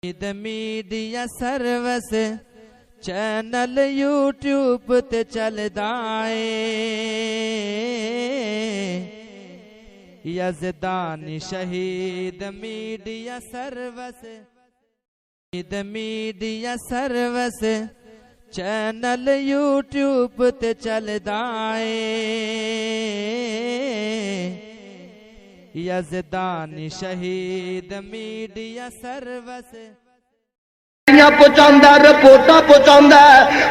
media service channel YouTube تے چلدا اے یزدانی شہید میڈیا سروس چینل یوٹیوب تے چلدا اے یزدانی شہید میڈیا سروس پہنچاندہ رپورٹاں پہنچاندہ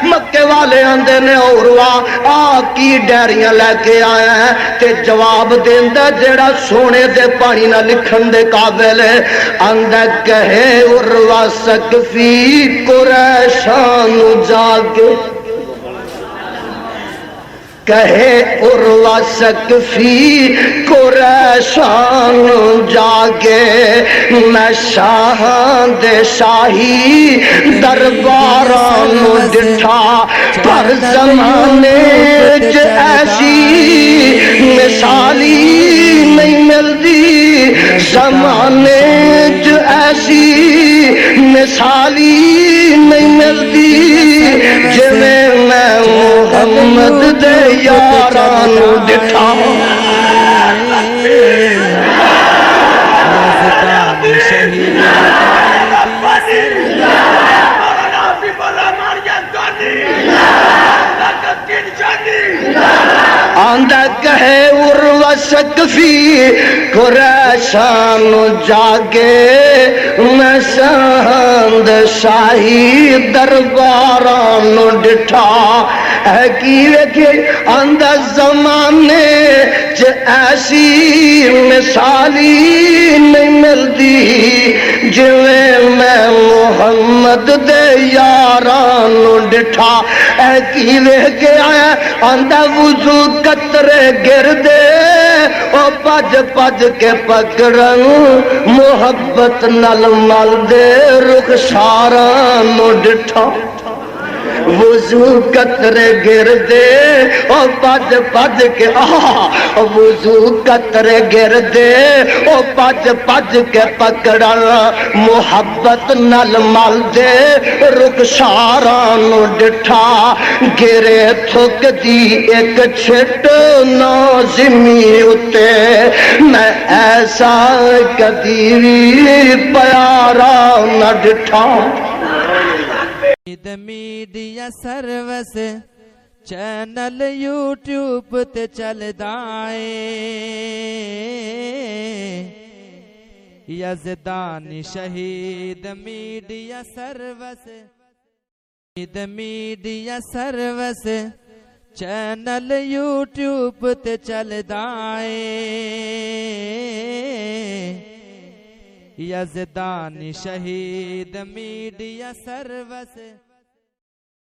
مکے والے آندے نے اور کی ڈیریاں لے کے آیا ہے تے جواب دیندہ جیڑا سونے دے پانی نہ لکھن دے قابل ہے آندہ کہے عروہ سقفی قریشان جاگے کہے عروہ سقفی قریشان جاگے میں شاہاں دے شاہی درباران ڈٹھا پر زمانے ایسی مثالی نہیں ملدی زمانے ایسی مثالی نہیں ملدی جویں میں محمد دے یاران ڈٹھا یزدانی شہید آندہ کہے عروہ سقفی قریشان جاگے میں شاہند شاہی درباران ڈٹھا ہے کی ویکھے آندہ زمانے ایسی مثالی نہیں ملدی جویں میں محمد دے یاران ڈٹھا ہے کی ویکھے آیا آندہ وضو قطرے گردے او پج پج کے پکڑن محبت نل مل دے رخساران ڈٹھا وضو قطرے گردے او پج پج کے وضو قطرے گردے او پج پج کے پکڑن محبت نل مل دے رخساران ڈٹھا گرے تھک دی ایک چھٹ نازمی اتے میں ایسا کدی پیارا نہ ڈٹھا میڈیا سروس چینل یوٹیوب تے چلدا اے یزدانی شہید میڈیا سروس چینل یوٹیوب تے چلدا اے یزدانی شہید میڈیا سروس